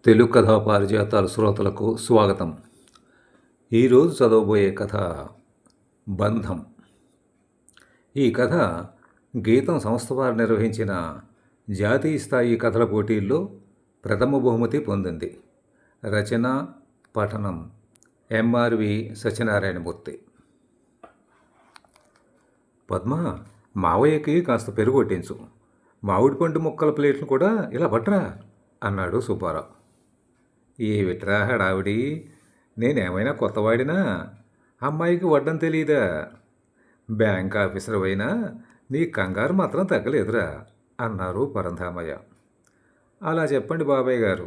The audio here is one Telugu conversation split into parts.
తెలుగు కథా పారిజాతాల శ్రోతలకు స్వాగతం. ఈరోజు చదవబోయే కథ బంధం. ఈ కథ గీతం సంస్థ వారు నిర్వహించిన జాతీయ స్థాయి కథల పోటీల్లో ప్రథమ బహుమతి పొందింది. రచన పఠనం ఎంఆర్వి సత్యనారాయణమూర్తి. పద్మ, మావయ్యకి కాస్త పెరుగు కొట్టించు, మామిడి పండు ముక్కల ప్లేట్ను కూడా ఇలా పట్రా అన్నాడు సుబ్బారావు. ఏమిట్రా హడావిడి, నేనేమైనా కొత్తవాడినా? అమ్మాయికి వడ్డం తెలీదా? బ్యాంక్ ఆఫీసర్ అయినా నీ కంగారు మాత్రం తగ్గలేదురా అన్నారు పరంధామయ్య. అలా చెప్పండి బాబాయ్ గారు,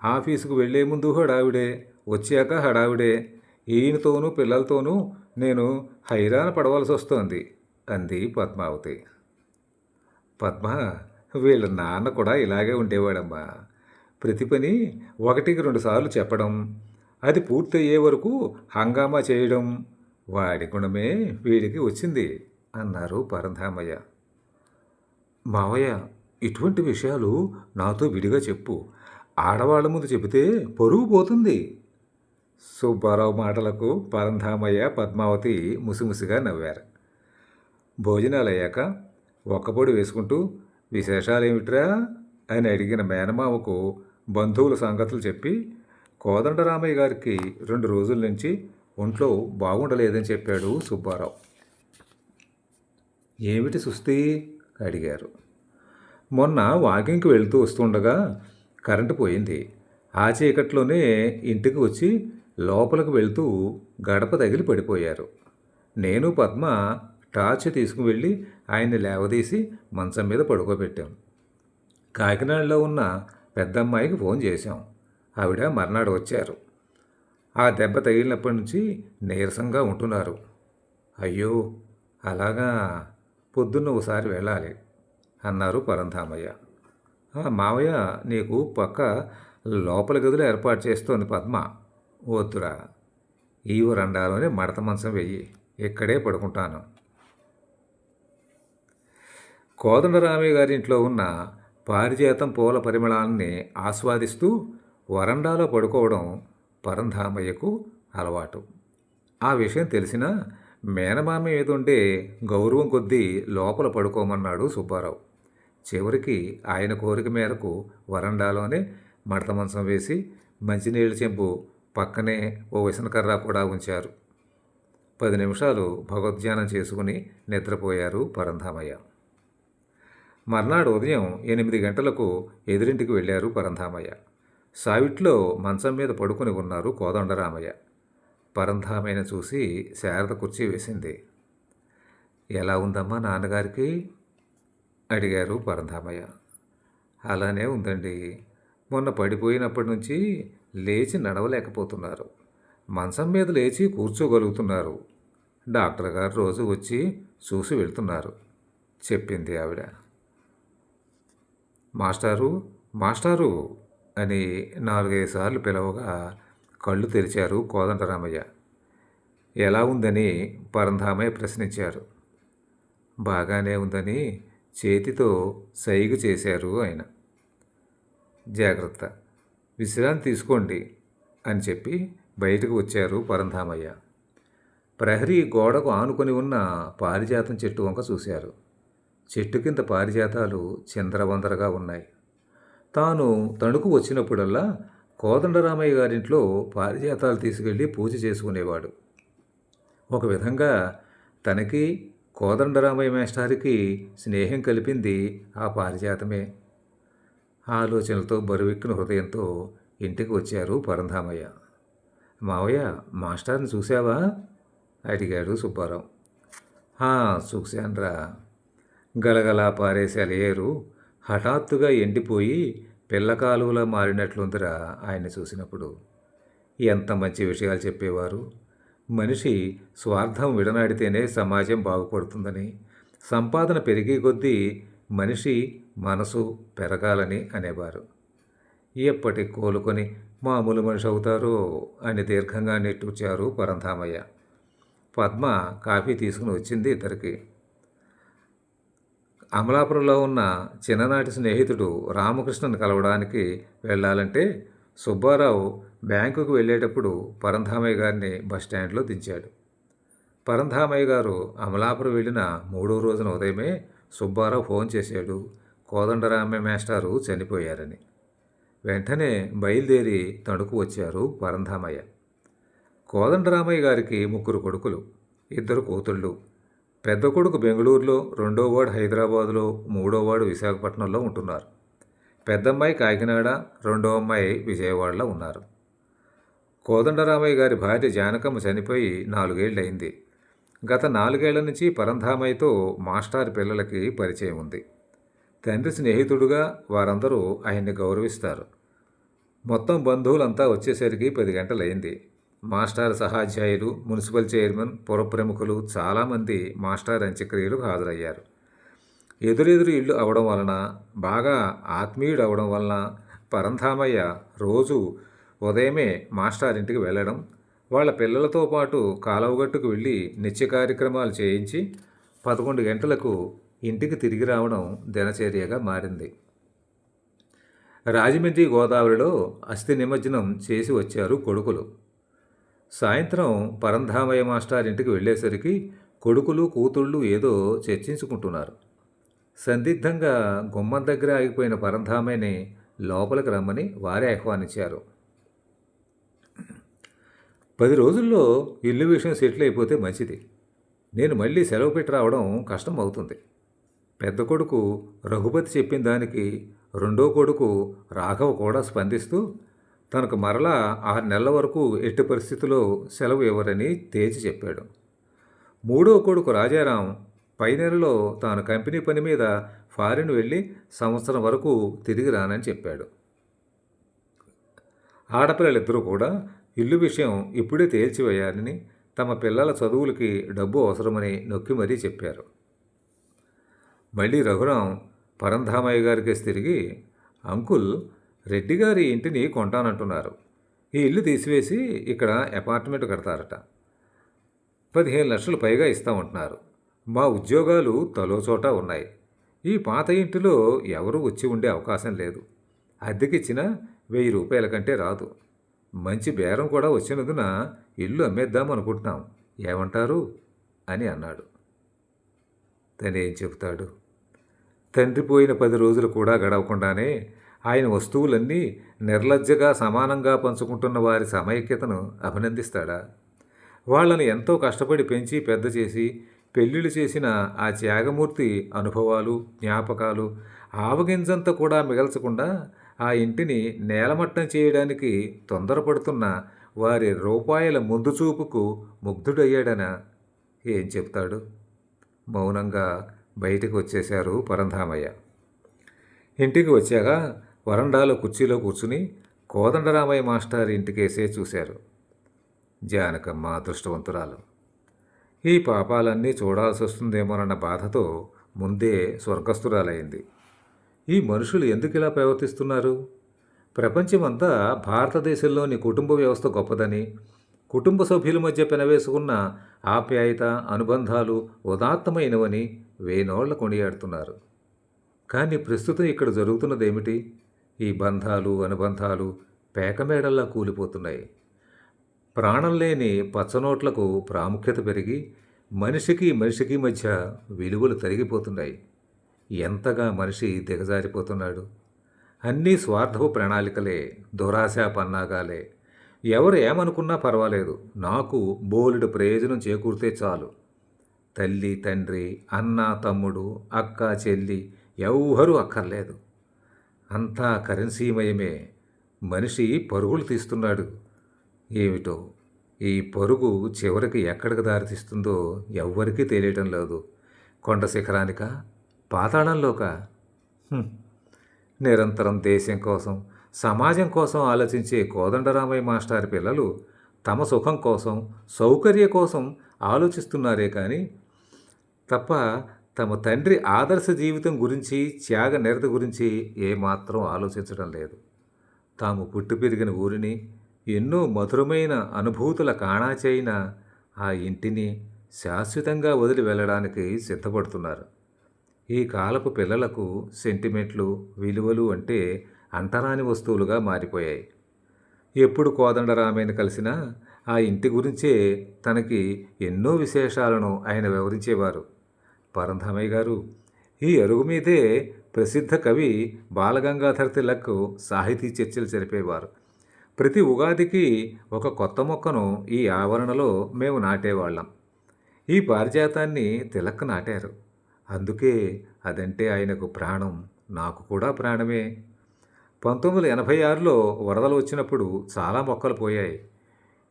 ఆఫీసుకు వెళ్లే ముందు హడావిడే, వచ్చాక హడావిడే. ఈయనతోనూ పిల్లలతోనూ నేను హైరాణ పడవలసి వస్తోంది అంది పద్మావతి. పద్మ, వీళ్ళ నాన్న కూడా ఇలాగే ఉండేవాడమ్మా. ప్రతి పని ఒకటికి 2 సార్లు చెప్పడం, అది పూర్తయ్యే వరకు హంగామా చేయడం, వాడి గుణమే వీడికి వచ్చింది అన్నారు పరంధామయ్య. మావయ్య, ఇటువంటి విషయాలు నాతో విడిగా చెప్పు, ఆడవాళ్ల ముందు చెబితే పరువు పోతుంది. సుబ్బారావు మాటలకు పరంధామయ్య పద్మావతి ముసిముసిగా నవ్వారు. భోజనాలయ్యాక ఒక్కపొడి వేసుకుంటూ విశేషాలేమిట్రా అని అడిగిన మేనమావకు బంధువుల సంగతులు చెప్పి కోదండరామయ్య గారికి 2 రోజుల నుంచి ఒంట్లో బాగుండలేదని చెప్పాడు సుబ్బారావు. ఏమిటి సుస్థి అడిగారు. మొన్న వాకింగ్కి వెళ్తూ వస్తుండగా కరెంటు పోయింది. ఆ చీకట్లోనే ఇంటికి వచ్చి లోపలికి వెళ్తూ గడప తగిలి పడిపోయారు. నేను పద్మ టార్చ్ తీసుకువెళ్ళి ఆయన్ని లేవదీసి మంచం మీద పడుకోబెట్టాం. కాకినాడలో ఉన్న పెద్దమ్మాయికి ఫోన్ చేశాం. ఆవిడ మర్నాడు వచ్చారు. ఆ దెబ్బ తగిలినప్పటి నుంచి నీరసంగా ఉంటున్నారు. అయ్యో, అలాగా, పొద్దున్న ఒకసారి వెళ్ళాలి అన్నారు పరంధామయ్య. మావయ్య, నీకు పక్క లోపల గదిలో ఏర్పాటు చేస్తోంది పద్మ. వద్దురా, ఈ వరండాలోనే మడత మంచం వెయ్యి, ఇక్కడే పడుకుంటాను. కోదండరామయ్య గారింట్లో ఉన్న పారిజాతం పూల పరిమళాన్ని ఆస్వాదిస్తూ వరండాలో పడుకోవడం పరంధామయ్యకు అలవాటు. ఆ విషయం తెలిసినా మేనమామ మీద ఉండే గౌరవం కొద్దీ లోపల పడుకోమన్నాడు సుబ్బారావు. చివరికి ఆయన కోరిక మేరకు వరండాలోనే మడత మంచం వేసి మంచినీళ్ళ చెంబు పక్కనే ఓ విసనకర్ర కూడా ఉంచారు. 10 నిమిషాలు భగవద్ధ్యానం చేసుకుని నిద్రపోయారు పరంధామయ్య. మర్నాడు ఉదయం 8 గంటలకు ఎదురింటికి వెళ్ళారు పరంధామయ్య. సావిట్లో మంచం మీద పడుకుని ఉన్నారు కోదండరామయ్య. పరంధామయ్యను చూసి శారద కుర్చీ వేసింది. ఎలా ఉందమ్మా నాన్నగారికి అడిగారు పరంధామయ్య. అలానే ఉందండి. మొన్న పడిపోయినప్పటి నుంచి లేచి నడవలేకపోతున్నారు. మంచం మీద లేచి కూర్చోగలుగుతున్నారు. డాక్టర్ గారు రోజు వచ్చి చూసి వెళ్తున్నారు చెప్పింది ఆవిడ. మాస్టారు, మాస్టారు అని 4-5 సార్లు పిలవగా కళ్ళు తెరిచారు కోదండరామయ్య. ఎలా ఉందని పరంధామయ్య ప్రశ్నించారు. బాగానే ఉందని చేతితో సైగ చేశారు ఆయన. జాగ్రత్త, విశ్రాంతి తీసుకోండి అని చెప్పి బయటకు వచ్చారు పరంధామయ్య. ప్రహరీ గోడకు ఆనుకొని ఉన్న పారిజాతం చెట్టు వంక చూశారు. చెట్టు కింద పారిజాతాలు చిందరవందరగా ఉన్నాయి. తాను తణుకు వచ్చినప్పుడల్లా కోదండరామయ్య గారింట్లో పారిజాతాలు తీసుకెళ్ళి పూజ చేసుకునేవాడు. ఒక విధంగా తనకి కోదండరామయ్య మేస్టారికి స్నేహం కలిపింది ఆ పారిజాతమే. ఆలోచనలతో బరువెక్కిన హృదయంతో ఇంటికి వచ్చారు పరంధామయ్య. మావయ్య, మాస్టార్ని చూశావా అడిగాడు సుబ్బారావు. చూశాన్రా. గలగలా పారేసి అలయేరు హఠాత్తుగా ఎండిపోయి పిల్లకాలువలా మారినట్లుందిరా ఆయన్ని చూసినప్పుడు. ఎంత మంచి విషయాలు చెప్పేవారు. మనిషి స్వార్థం విడనాడితేనే సమాజం బాగుపడుతుందని, సంపాదన పెరిగే కొద్దీ మనిషి మనసు పెరగాలని అనేవారు. ఎప్పటికి కోలుకొని మామూలు మనిషి అవుతారో అని దీర్ఘంగా నెట్టూర్చారు పరంధామయ్య. పద్మ కాఫీ తీసుకుని వచ్చింది ఇద్దరికి. అమలాపురంలో ఉన్న చిన్ననాటి స్నేహితుడు రామకృష్ణను కలవడానికి వెళ్ళాలంటే సుబ్బారావు బ్యాంకుకు వెళ్ళేటప్పుడు పరంధామయ్య గారిని బస్టాండ్లో దించాడు. పరంధామయ్య గారు అమలాపురం వెళ్ళిన 3వ రోజున ఉదయమే సుబ్బారావు ఫోన్ చేశాడు, కోదండరామయ్య మేస్టారు చనిపోయారని. వెంటనే బయలుదేరి తణుకు వచ్చారు పరంధామయ్య. కోదండరామయ్య గారికి 3 కొడుకులు, 2 కూతుళ్ళు. పెద్ద కొడుకు బెంగళూరులో, రెండోవాడు హైదరాబాదులో, మూడోవాడు విశాఖపట్నంలో ఉంటున్నారు. పెద్దమ్మాయి కాకినాడ, రెండో అమ్మాయి విజయవాడలో ఉన్నారు. కోదండరామయ్య గారి భార్య జానకమ్మ చనిపోయి 4 ఏళ్ళయింది. గత 4 ఏళ్ల నుంచి పరంధామయ్యతో మాస్టారు పిల్లలకి పరిచయం ఉంది. తండ్రి స్నేహితుడుగా వారందరూ ఆయన్ని గౌరవిస్తారు. మొత్తం బంధువులంతా వచ్చేసరికి 10 గంటలైంది. మాస్టారు సహాధ్యాయులు, మున్సిపల్ చైర్మన్, పుర ప్రముఖులు చాలామంది మాస్టారు అంత్యక్రియలకు హాజరయ్యారు. ఎదురెదురు ఇల్లు అవడం వలన, బాగా ఆత్మీయుడు అవడం వలన పరంధామయ్య రోజు ఉదయమే మాస్టారింటికి వెళ్ళడం, వాళ్ళ పిల్లలతో పాటు కాలువగట్టుకు వెళ్ళి నిత్య కార్యక్రమాలు చేయించి 11 గంటలకు ఇంటికి తిరిగి రావడం దినచర్యగా మారింది. రాజమండ్రి గోదావరిలో అస్థి నిమజ్జనం చేసి వచ్చారు కొడుకులు. సాయంత్రం పరంధామయ్య మాస్టారింటికి వెళ్ళేసరికి కొడుకులు కూతుళ్ళు ఏదో చర్చించుకుంటున్నారు. సందిగ్ధంగా గుమ్మం దగ్గర ఆగిపోయిన పరంధామయ్యని లోపలికి రమ్మని వారే ఆహ్వానించారు. 10 రోజుల్లో ఇల్లు విషయం సెటిల్ అయిపోతే మంచిది. నేను మళ్ళీ సెలవు పెట్టి రావడం కష్టం అవుతుంది. పెద్ద కొడుకు రఘుపతి చెప్పిన దానికి రెండో కొడుకు రాఘవ కూడా స్పందిస్తూ తనకు మరలా 6 నెలల వరకు ఎట్టి పరిస్థితుల్లో సెలవు ఇవ్వరని తేల్చి చెప్పాడు. మూడో కొడుకు రాజారాం పై నెలలో తాను కంపెనీ పని మీద ఫారిన్ వెళ్ళి సంవత్సరం వరకు తిరిగి రానని చెప్పాడు. ఆడపిల్లలిద్దరూ కూడా ఇల్లు విషయం ఇప్పుడే తేల్చివేయాలని, తమ పిల్లల చదువులకి డబ్బు అవసరమని నొక్కి మరీ చెప్పారు. మళ్ళీ రఘురాం పరంధామయ్య గారికి తిరిగి, అంకుల్, రెడ్డి గారి ఇంటిని కొంటానంటున్నారు. ఈ ఇల్లు తీసివేసి ఇక్కడ అపార్ట్మెంట్ కడతారట. 15 లక్షలు పైగా ఇస్తామంటున్నారు. మా ఉద్యోగాలు తలో చోట ఉన్నాయి. ఈ పాత ఇంటిలో ఎవరూ వచ్చి ఉండే అవకాశం లేదు. అద్దెకిచ్చిన 1000 రూపాయల కంటే రాదు. మంచి బేరం కూడా వచ్చినందున ఇల్లు అమ్మేద్దాం అనుకుంటున్నాం. ఏమంటారు అని అన్నాడు. తనేం చెబుతాడు? తండ్రి పోయిన 10 రోజులు కూడా గడవకుండానే ఆయన వస్తువులన్నీ నిర్లజ్జగా సమానంగా పంచుకుంటున్న వారి సమైక్యతను అభినందిస్తాడా? వాళ్ళని ఎంతో కష్టపడి పెంచి పెద్ద చేసి పెళ్ళిళ్ళు చేసిన ఆ త్యాగమూర్తి అనుభవాలు, జ్ఞాపకాలు ఆవగింజంత కూడా మిగల్చకుండా ఆ ఇంటిని నేలమట్టం చేయడానికి తొందరపడుతున్న వారి రూపాయల ముందు చూపుకు ముగ్ధుడయ్యాడనా? ఏం చెప్తాడు? మౌనంగా బయటికి వచ్చేశారు పరంధామయ్య. ఇంటికి వచ్చాక వరండాలో కుర్చీలో కూర్చుని కోదండరామయ్య మాస్టర్ ఇంటికేసే చూశారు. జానకమ్మ అదృష్టవంతురాలు. ఈ పాపాలన్నీ చూడాల్సి వస్తుందేమోనన్న బాధతో ముందే స్వర్గస్థురాలైంది. ఈ మనుషులు ఎందుకు ఇలా ప్రవర్తిస్తున్నారు? ప్రపంచమంతా భారతదేశంలోని కుటుంబ వ్యవస్థ గొప్పదని, కుటుంబ సభ్యుల మధ్య పెనవేసుకున్న ఆప్యాయత, అనుబంధాలు ఉదాత్తమైనవని వేనోళ్ల కొనియాడుతున్నారు. కానీ ప్రస్తుతం ఇక్కడ జరుగుతున్నదేమిటి? ఈ బంధాలు, అనుబంధాలు పేకమేడల్లా కూలిపోతున్నాయి. ప్రాణం లేని పచ్చనోట్లకు ప్రాముఖ్యత పెరిగి మనిషికి మనిషికి మధ్య విలువలు తరిగిపోతున్నాయి. ఎంతగా మనిషి దిగజారిపోతున్నాడు. అన్నీ స్వార్థపు ప్రణాళికలే, దురాశా పన్నాగాలే. ఎవరు ఏమనుకున్నా పర్వాలేదు, నాకు బోలెడు ప్రయోజనం చేకూరితే చాలు. తల్లి, తండ్రి, అన్న, తమ్ముడు, అక్క, చెల్లి ఎవ్వరూ అక్కర్లేదు. అంతా కరెన్సీమయమే. మనిషి పరుగులు తీస్తున్నాడు. ఏమిటో ఈ పరుగు చివరికి ఎక్కడికి దారితీస్తుందో ఎవ్వరికీ తెలియటం లేదు. కొండ శిఖరానికా, పాతాళంలోకా? నిరంతరం దేశం కోసం, సమాజం కోసం ఆలోచించే కోదండరామయ్య మాస్టర్ పిల్లలు తమ సుఖం కోసం, సౌకర్య కోసం ఆలోచిస్తున్నారే కానీ తప్ప తమ తండ్రి ఆదర్శ జీవితం గురించి, త్యాగ నిరత గురించి ఏమాత్రం ఆలోచించడం లేదు. తాము పుట్టి పెరిగిన ఊరిని, ఎన్నో మధురమైన అనుభూతుల కాణాచైన ఆ ఇంటిని శాశ్వతంగా వదిలి వెళ్ళడానికి సిద్ధపడుతున్నారు. ఈ కాలపు పిల్లలకు సెంటిమెంట్లు, విలువలు అంటే అంటరాని వస్తువులుగా మారిపోయాయి. ఎప్పుడు కోదండరామయ్యని కలిసినా ఆ ఇంటి గురించే తనకి ఎన్నో విశేషాలను ఆయన వివరించేవారు. పరంధామయ్య గారు ఈ అరుగు మీదే ప్రసిద్ధ కవి బాలగంగాధర తిలక్ సాహితీ చర్చలు జరిపేవారు. ప్రతి ఉగాదికి ఒక కొత్త మొక్కను ఈ ఆవరణలో మేము నాటేవాళ్ళం. ఈ పారిజాతాన్ని తిలక్ నాటారు. అందుకే అదంటే ఆయనకు ప్రాణం. నాకు కూడా ప్రాణమే. 1986లో వరదలు వచ్చినప్పుడు చాలా మొక్కలు పోయాయి.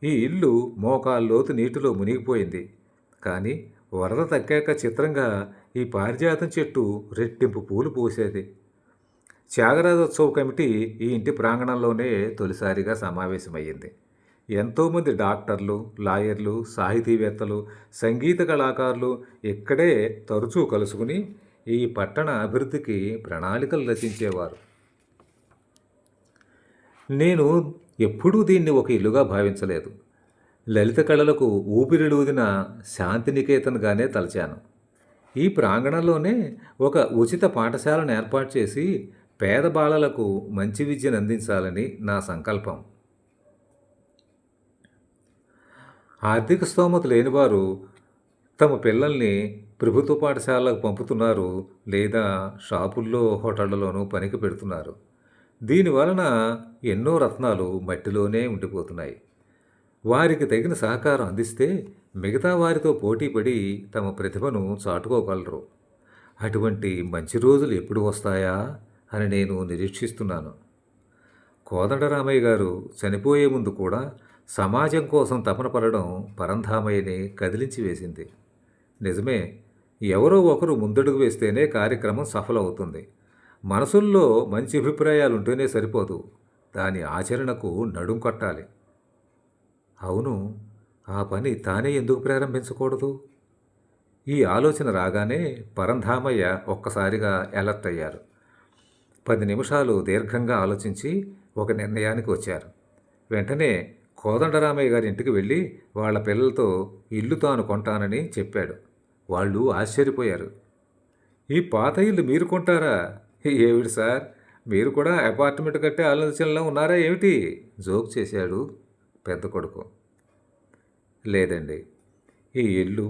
ఈ ఇల్లు మోకాల్లోతు నీటిలో మునిగిపోయింది. కానీ వరద తగ్గాక చిత్రంగా ఈ పారిజాతం చెట్టు రెట్టింపు పూలు పూసేది. త్యాగరాజోత్సవ కమిటీ ఈ ఇంటి ప్రాంగణంలోనే తొలిసారిగా సమావేశమయ్యింది. ఎంతోమంది డాక్టర్లు, లాయర్లు, సాహితీవేత్తలు, సంగీత కళాకారులు ఇక్కడే తరచూ కలుసుకుని ఈ పట్టణ అభివృద్ధికి ప్రణాళికలు రచించేవారు. నేను ఎప్పుడూ దీన్ని ఒక ఇల్లుగా భావించలేదు. లలిత కళలకు ఊపిరిలూదిన శాంతినికేతన్గానే తలచాను. ఈ ప్రాంగణంలోనే ఒక ఉచిత పాఠశాలను ఏర్పాటు చేసి పేద బాలలకు మంచి విద్యను అందించాలని నా సంకల్పం. ఆర్థిక స్తోమత లేనివారు తమ పిల్లల్ని ప్రభుత్వ పాఠశాలకు పంపుతున్నారు, లేదా షాపుల్లో హోటళ్లలోనూ పనికి పెడుతున్నారు. దీనివలన ఎన్నో రత్నాలు మట్టిలోనే ఉండిపోతున్నాయి. వారికి తగిన సహకారం అందిస్తే మిగతా వారితో పోటీపడి తమ ప్రతిభను చాటుకోగలరు. అటువంటి మంచి రోజులు ఎప్పుడు వస్తాయా అని నేను నిరీక్షిస్తున్నాను. కోదండరామయ్య గారు చనిపోయే ముందు కూడా సమాజం కోసం తపన పడడం పరంధామయ్యని కదిలించి వేసింది. నిజమే, ఎవరో ఒకరు ముందడుగు వేస్తేనే కార్యక్రమం సఫలమవుతుంది. మనసుల్లో మంచి అభిప్రాయాలు ఉంటేనే సరిపోదు, దాని ఆచరణకు నడుం కట్టాలి. అవును, ఆ పని తానే ఎందుకు ప్రారంభించకూడదు? ఈ ఆలోచన రాగానే పరంధామయ్య ఒక్కసారిగా అలర్ట్ అయ్యారు. 10 నిమిషాలు దీర్ఘంగా ఆలోచించి ఒక నిర్ణయానికి వచ్చారు. వెంటనే కోదండరామయ్య గారి ఇంటికి వెళ్ళి వాళ్ళ పిల్లలతో ఇల్లు తాను కొంటానని చెప్పాడు. వాళ్ళు ఆశ్చర్యపోయారు. ఈ పాత ఇల్లు మీరు కొంటారా? ఏమిటి సార్, మీరు కూడా అపార్ట్మెంట్ కట్టే ఆలోచనలో ఉన్నారా ఏమిటి? జోక్ చేశాడు పెద్ద కొడుకు. లేదండి, ఈ ఇల్లు,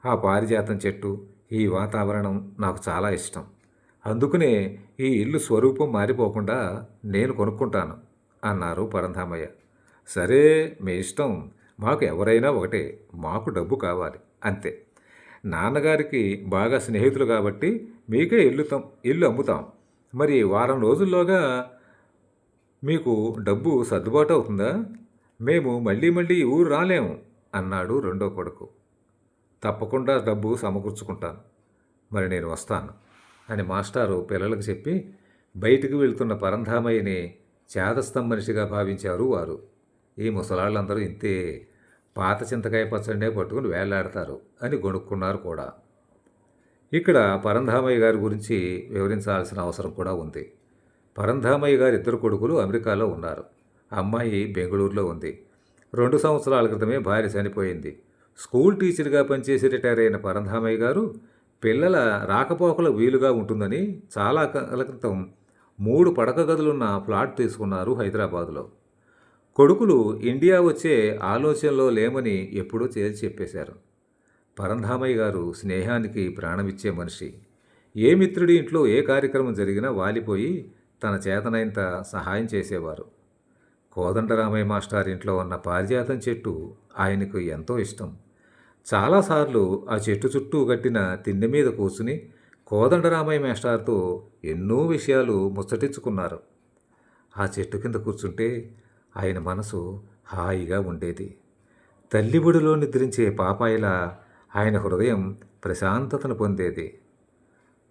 ఆ పారిజాతం చెట్టు, ఈ వాతావరణం నాకు చాలా ఇష్టం. అందుకనే ఈ ఇల్లు స్వరూపం మారిపోకుండా నేను కొనుక్కుంటాను అన్నారు పరంధామయ్య. సరే, మీ ఇష్టం. మాకు ఎవరైనా ఒకటే, మాకు డబ్బు కావాలి అంతే. నాన్నగారికి బాగా స్నేహితులు కాబట్టి మీకే ఇల్లు అమ్ముతాం. మరి వారం రోజుల్లోగా మీకు డబ్బు సర్దుబాటు అవుతుందా? మేము మళ్ళీ మళ్ళీ ఈ ఊరు రాలేము అన్నాడు రెండో కొడుకు. తప్పకుండా డబ్బు సమకూర్చుకుంటాను, మరి నేను వస్తాను అని మాస్టారు పిల్లలకు చెప్పి బయటికి వెళ్తున్న పరంధామయ్యని చేదస్తం మనిషిగా భావించారు వారు. ఈ ముసలాళ్ళందరూ ఇంతే, పాత చింతకాయ పచ్చడినే పట్టుకుని వేళ్లాడతారు అని గొణుక్కున్నారు కూడా. ఇక్కడ పరంధామయ్య గారి గురించి వివరించాల్సిన అవసరం కూడా ఉంది. పరంధామయ్య గారి 2 కొడుకులు అమెరికాలో ఉన్నారు. అమ్మాయి బెంగళూరులో ఉంది. 2 సంవత్సరాల క్రితమే భార్య చనిపోయింది. స్కూల్ టీచర్గా పనిచేసి రిటైర్ అయిన పరంధామయ్య గారు పిల్లల రాకపోకలకు వీలుగా ఉంటుందని చాలా కాల క్రితం 3 పడక గదులున్న ఫ్లాట్ తీసుకున్నారు హైదరాబాదులో. కొడుకులు ఇండియా వచ్చే ఆలోచనలో లేమని ఎప్పుడో చెప్పేశారు. పరంధామయ్య గారు స్నేహానికి ప్రాణమిచ్చే మనిషి. ఏ మిత్రుడి ఇంట్లో ఏ కార్యక్రమం జరిగినా వాలిపోయి తన చేతనైనంత సహాయం చేసేవారు. కోదండరామయ్య మాస్టర్ ఇంట్లో ఉన్న పారిజాతం చెట్టు ఆయనకు ఎంతో ఇష్టం. చాలాసార్లు ఆ చెట్టు చుట్టూ కట్టిన తిన్నె మీద కూర్చుని కోదండరామయ్య మాస్టార్తో ఎన్నో విషయాలు ముచ్చటించుకున్నారు. ఆ చెట్టు కింద కూర్చుంటే ఆయన మనసు హాయిగా ఉండేది. తల్లిబడిలో నిద్రించే పాపాయిలా ఆయన హృదయం ప్రశాంతతను పొందేది.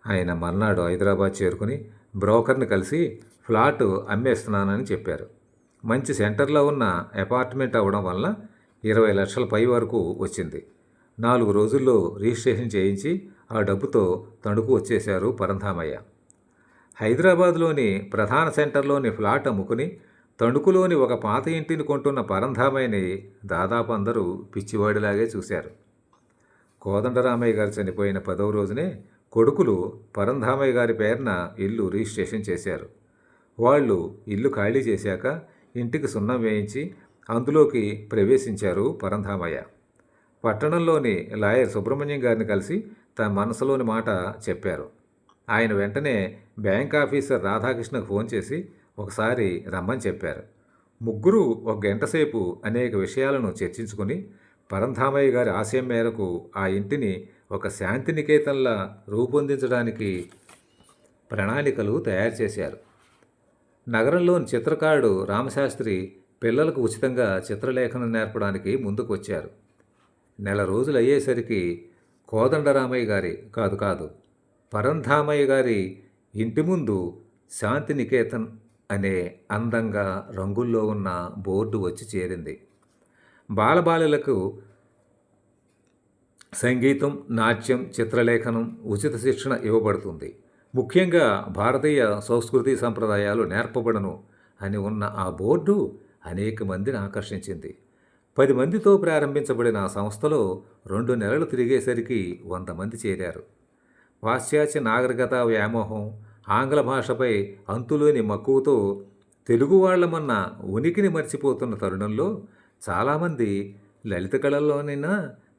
ఆయన మర్నాడు హైదరాబాద్ చేరుకుని బ్రోకర్ని కలిసి ఫ్లాట్ అమ్మేస్తున్నానని చెప్పారు. మంచి సెంటర్లో ఉన్న అపార్ట్మెంట్ అవ్వడం వల్ల 20 లక్షల పై వరకు వచ్చింది. 4 రోజుల్లో రిజిస్ట్రేషన్ చేయించి ఆ డబ్బుతో తణుకు వచ్చేశారు పరంధామయ్య. హైదరాబాద్లోని ప్రధాన సెంటర్లోని ఫ్లాట్ అమ్ముకుని తణుకులోని ఒక పాత ఇంటిని కొంటున్న పరంధామయ్యని దాదాపు అందరూ పిచ్చివాడిలాగే చూశారు. కోదండరామయ్య గారు చనిపోయిన 10వ రోజునే కొడుకులు పరంధామయ్య గారి పేరున ఇల్లు రిజిస్ట్రేషన్ చేశారు. వాళ్ళు ఇల్లు ఖాళీ చేశాక ఇంటికి సున్నం వేయించి అందులోకి ప్రవేశించారు పరంధామయ్య. పట్టణంలోని లాయర్ సుబ్రహ్మణ్యం గారిని కలిసి తన మనసులోని మాట చెప్పారు. ఆయన వెంటనే బ్యాంక్ ఆఫీసర్ రాధాకృష్ణకు ఫోన్ చేసి ఒకసారి రమ్మని చెప్పారు. ముగ్గురు ఒక గంట సేపు అనేక విషయాలను చర్చించుకుని పరంధామయ్య గారి ఆశయం మేరకు ఆ ఇంటిని ఒక శాంతినికేతన్లా రూపొందించడానికి ప్రణాళికలు తయారు చేశారు. నగరంలోని చిత్రకారుడు రామశాస్త్రి పిల్లలకు ఉచితంగా చిత్రలేఖనం నేర్పడానికి ముందుకు వచ్చారు. నెల రోజులు అయ్యేసరికి కోదండరామయ్య గారి కాదు పరంధామయ్య గారి ఇంటి ముందు శాంతినికేతన్ అనే అందంగా రంగుల్లో ఉన్న బోర్డు వచ్చి చేరింది. బాలబాలిలకు సంగీతం, నాట్యం, చిత్రలేఖనం, ఉచిత శిక్షణ ఇవ్వబడుతుంది. ముఖ్యంగా భారతీయ సంస్కృతి సంప్రదాయాలు నేర్పబడను అని ఉన్న ఆ బోర్డు అనేక మందిని ఆకర్షించింది. 10 మందితో ప్రారంభించబడిన ఆ సంస్థలో 2 నెలలు తిరిగేసరికి 100 మంది చేరారు. పాశ్చాత్య నాగరికత వ్యామోహం, ఆంగ్ల భాషపై అంతులేని మక్కువతో తెలుగు వాళ్ళమన్న ఉనికిని మర్చిపోతున్న తరుణంలో చాలామంది లలిత కళల్లోనైనా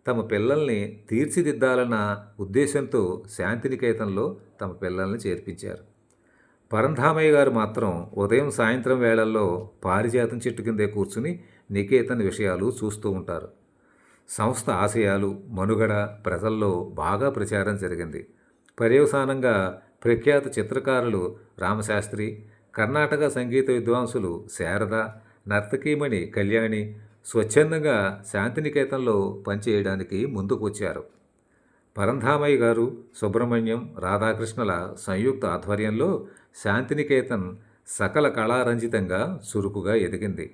తమ పిల్లల్ని తీర్చిదిద్దాలన్న ఉద్దేశంతో శాంతినికేతన్లో తమ పిల్లల్ని చేర్పించారు. పరంధామయ్య గారు మాత్రం ఉదయం సాయంత్రం వేళల్లో పారిజాతం చెట్టు కిందే కూర్చుని నికేతన్ విషయాలు చూస్తూ ఉంటారు. సంస్థ ఆశయాలు, మనుగడ ప్రజల్లో బాగా ప్రచారం జరిగింది. పర్యవసానంగా ప్రఖ్యాత చిత్రకారులు రామశాస్త్రి, కర్ణాటక సంగీత విద్వాంసులు శారద, నర్తకీమణి కళ్యాణి స్వచ్ఛందంగా శాంతినికేతన్లో పనిచేయడానికి ముందుకు వచ్చారు. పరంధామయ్య గారు, సుబ్రహ్మణ్యం, రాధాకృష్ణల సంయుక్త ఆధ్వర్యంలో శాంతినికేతన్ సకల కళారంజితంగా చురుకుగా ఎదిగింది.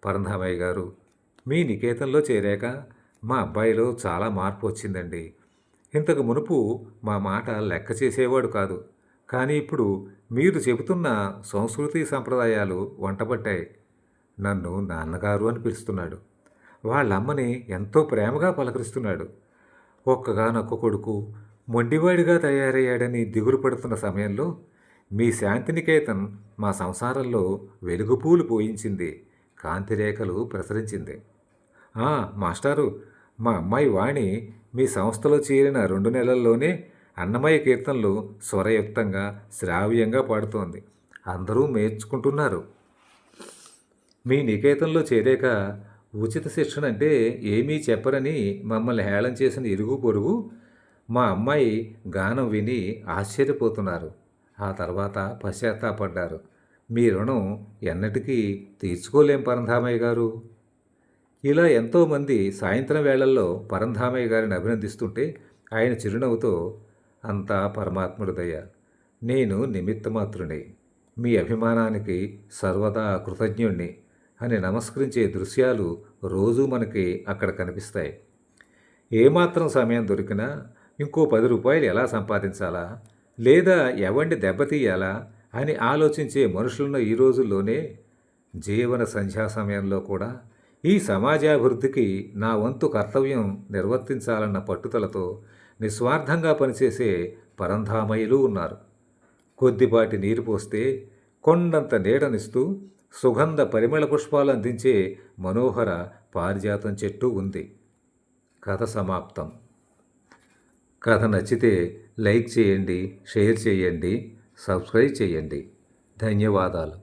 పరంధామయ్య గారు, మీ నికేతన్లో చేరాక మా అబ్బాయిలో చాలా మార్పు వచ్చిందండి. ఇంతకు మునుపు మా మాట లెక్క చేసేవాడు కాదు. కానీ ఇప్పుడు మీరు చెబుతున్న సంస్కృతి సంప్రదాయాలు వంటపట్టాయి. నన్ను నాన్నగారు అని పిలుస్తున్నాడు. వాళ్ళమ్మని ఎంతో ప్రేమగా పలకరిస్తున్నాడు. ఒక్కగానొక్క కొడుకు మొండివాడిగా తయారయ్యాడని దిగులు పడుతున్న సమయంలో మీ శాంతినికేతన్ మా సంసారంలో వెలుగుపూలు పోయించింది, కాంతిరేఖలు ప్రసరించింది. మాస్టారు, మా అమ్మాయి వాణి మీ సంస్థలో చేరిన 2 నెలల్లోనే అన్నమయ్య కీర్తనలు స్వరయుక్తంగా, శ్రావ్యంగా పాడుతోంది. అందరూ నేర్చుకుంటున్నారు. మీ నికేతన్లో చేరాక ఉచిత శిక్షణ అంటే ఏమీ చెప్పరని మమ్మల్ని హేళన చేసిన ఇరుగు పొరుగు మా అమ్మాయి గానం విని ఆశ్చర్యపోతున్నారు. ఆ తర్వాత పశ్చాత్తాపడ్డారు. మీ రుణం ఎన్నటికీ తీర్చుకోలేం పరంధామయ్య గారు. ఇలా ఎంతోమంది సాయంత్రం వేళల్లో పరంధామయ్య గారిని అభినందిస్తుంటే ఆయన చిరునవ్వుతో, అంతా పరమాత్ముడి దయ, నేను నిమిత్తమాత్రుని, మీ అభిమానానికి సర్వదా కృతజ్ఞుణ్ణి అని నమస్కరించే దృశ్యాలు రోజూ మనకి అక్కడ కనిపిస్తాయి. ఏమాత్రం సమయం దొరికినా ఇంకో 10 రూపాయలు ఎలా సంపాదించాలా, లేదా ఎవరిని దెబ్బతీయాలా అని ఆలోచించే మనుషులను ఈ రోజుల్లోనే జీవన సంధ్యా సమయంలో కూడా ఈ సమాజాభివృద్ధికి నా వంతు కర్తవ్యం నిర్వర్తించాలన్న పట్టుదలతో నిస్వార్థంగా పనిచేసే పరంధామయ్యలు ఉన్నారు. కొద్దిపాటి నీరు పోస్తే కొండంత నీడనిస్తూ సుగంధ పరిమళ పుష్పాలు అందించే మనోహర పారిజాతం చెట్టు ఉంది. కథ సమాప్తం. కథ నచ్చితే లైక్ చేయండి, షేర్ చేయండి, సబ్స్క్రైబ్ చేయండి. ధన్యవాదాలు.